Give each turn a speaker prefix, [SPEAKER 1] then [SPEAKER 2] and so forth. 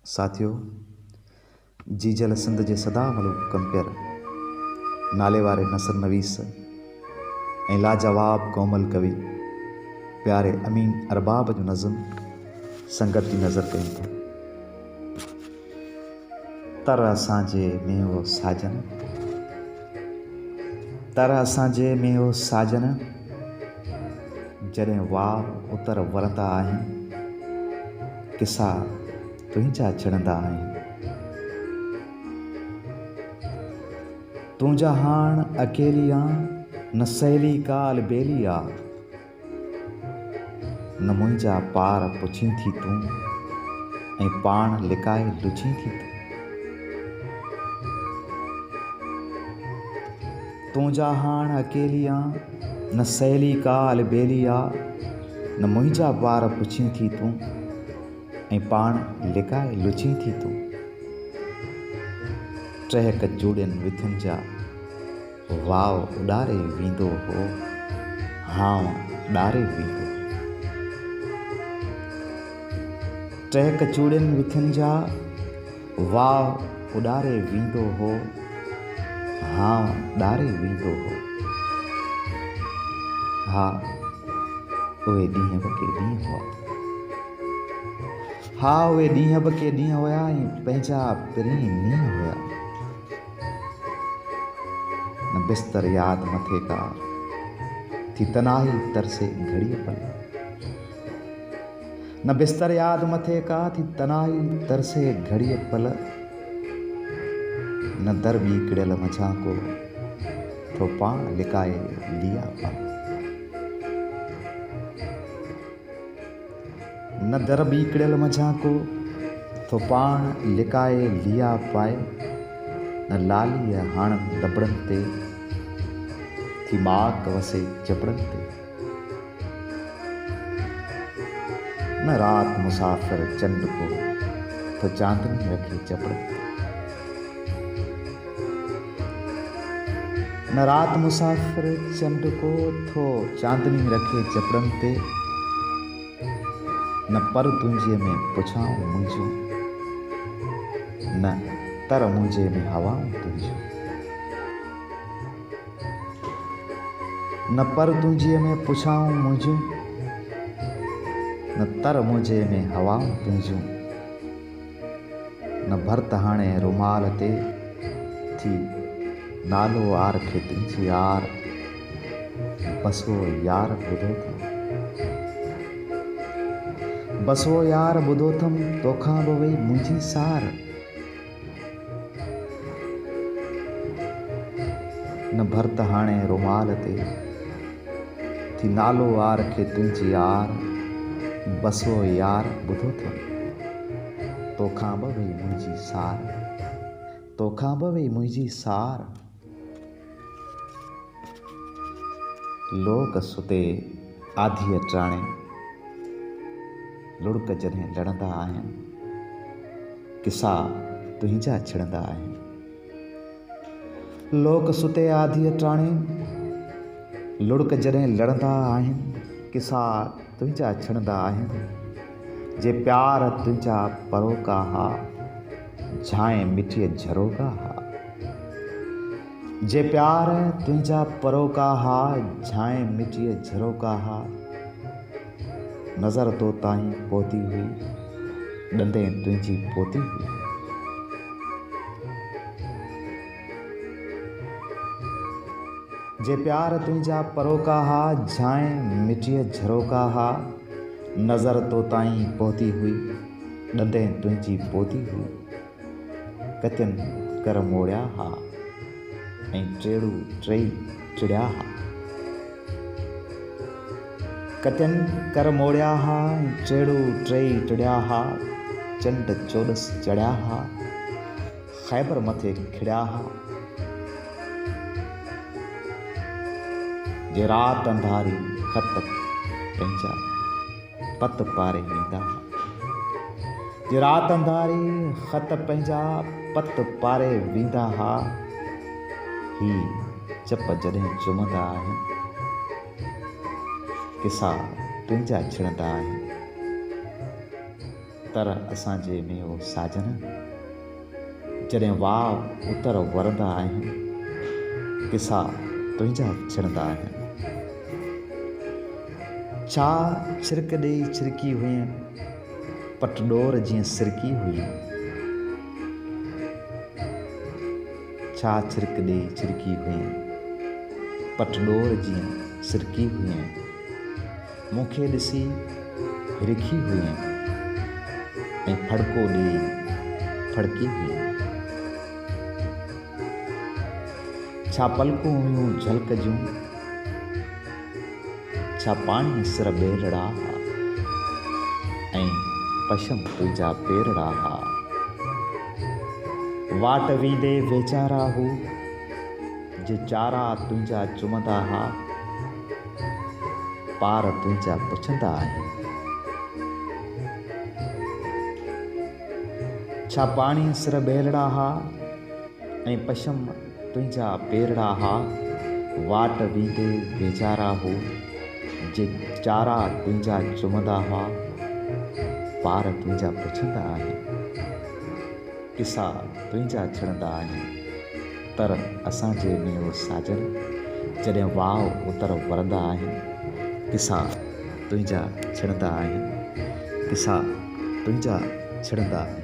[SPEAKER 1] साथियों, जीजल सिंध जे सदामलू कंपियर नाले वारे नसर नवीस ऐं लाजवाब कोमल कवि प्यारे अमीन अरबाब जो नज़म संगत जी नज़र कयूं था। तर असांजे में वो साजन, तर असांजे में वो साजन, जॾहिं वाह उतर वरंदा आहिनि, किसा तुंहिंजा छिड़ंदा आहिनि। तुंहिंजा हाण अकेली आ, न सहेली काल बेली आ, न मुंहिंजा पार पुछी थी तूं ऐं पाण लिकाए लुची थी तूं। तुंहिंजा हाण अकेली आ, न सहेली काल बेली आ, न मुंहिंजा पार पुछी थी तूं ऐं पाण लिकाए लुची थी तूं। टहक चूड़ियुनि विथियुनि जा वाव उॾारे वेंदो हो, हाव ॾारे वेंदो। टहक चूड़ियुनि विथियुनि जा वाव उॾारे वेंदो हो, हाव ॾारे वेंदो हो। हा, उहे ॾींहं बि के ॾींहं हुआ। हा, उहे ॾींहं बि के ॾींहं हुया ऐं पंहिंजा पिरीं मींहं हुया। न बिस्तर याद मथे का थी तनाही तरसे घड़ीअ पल, न बिस्तर याद मथे का थी तनाही तरसे घड़ीअ पल, न दर ॿीकड़ियल मझां को थो पाण लिकाए लिया पल। न दर ॿीकड़ियल मझां को थो पाण लिकाए लिया पाए, न लालीअ हाणनि लबड़नि ते थी माक वसे जबड़नि ते। न रात मुसाफ़िर चंड को थो चांदनी रखे जबड़नि ते, न रात मुसाफ़िर चंड को थो चांदनी रखे जबड़नि ते, न पर तुंहिंजे में पुछाऊं मुंहिंजूं, न तर मुंहिंजे में हवाऊं तुंहिंजूं। न पर तुंहिंजे में पुछाऊं मुंहिंजूं, न तर मुंहिंजे में हवाऊं तुंहिंजूं। न भर्त हाणे रुमाल ते थी नालो आरखे तुंहिंजी यार, बसो यार ॿुधो अथमि, बसो यार ॿुधो अथमि, तोखां बि वई मुंहिंजी सार। न भर्त हाणे रुमाल ते थी नालो आरखे तुंहिंजी यार, बसो यार ॿुधो अथमि, तोखां बि वई मुंहिंजी सार, तोखां बि वई मुंहिंजी सार। लोक सुते आधीअ टाणे, लुड़क जॾहिं लड़ंदा आहिनि, किसा तुंहिंजा छिड़ंदा आहिनि। लोक सुते आधीअ टाणे, लुड़क जॾहिं लड़ंदा आहिनि, किसा तुंहिंजा छिड़ंदा आहिनि। जे प्यार तुंहिंजा परोका हा, झांए मिठीअ झरोका हा। जे प्यार तुंहिंजा परोका हा, झांए मिठीअ झरोका हा। नज़र तो ताईं पहुती हुई, ॾंदे तुंहिंजी पोती हुई। जे प्यार तुंहिंजा परोका हा, झांए मिठीअ झरोका हा। नज़र तो ताईं पहुती हुई, ॾंदे तुंहिंजी पोती हुई। कतियनि कर मोड़िया हा ऐं टेड़ू टई टिड़िया हा। कतियनि कर मोड़िया हा ऐं टेड़ू टई टिड़िया हा। चंड चोॾस चढ़िया हा, ख़ैबर मथे खिड़िया हा। जे रात अंधारी ख़त पंहिंजा पत पारे वेंदा हा। जे रात अंधारी ख़त पंहिंजा पत पारे वेंदा हा। ही चप जॾहिं चुमंदा आहिनि, किसा तुंहिंजा छिड़ंदा आहिनि। तर असांजे में ओ साजन जॾहिं वाव उतर वरंदा आहिनि किसा तुंहिंजा छिड़ंदा आहिनि। छा छिरक ॾेई छिरकी हुई पटडोर जीअं सिरकी हुई। छा छिरक ॾेई छिरकी हुई पटडोर जीअं सिरकी हुई। मूंखे ॾिसी हिरखी हुई ऐं फड़को ॾेई फड़की हुई। छा पलकूं हुयूं झलक जूं, छा पाणी सिर बेलड़ा हा ऐं पशम तुंहिंजा पेरड़ा हा। वाट वींदे वेचारा हू जे चारा तुंहिंजा चुमंदा हा, पार तुंहिंजा पुछंदा आहिनि। छा पाणी सिर बेलड़ा हा ऐं पशम तुंहिंजा पेरड़ा हा। वाट वींदे वेचारा हू जे चारा तुंहिंजा चुमंदा हुआ, पार तुंहिंजा पुछंदा आहिनि। किसा तुंहिंजा छिड़ंदा आहिनि तर असांजे में ओ साजन जॾहिं वाव उतर वरंदा आहिनि किसा तुंहिंजा छिड़ंदा आहिनि। किसा तुंहिंजा छिड़ंदा आहिनि।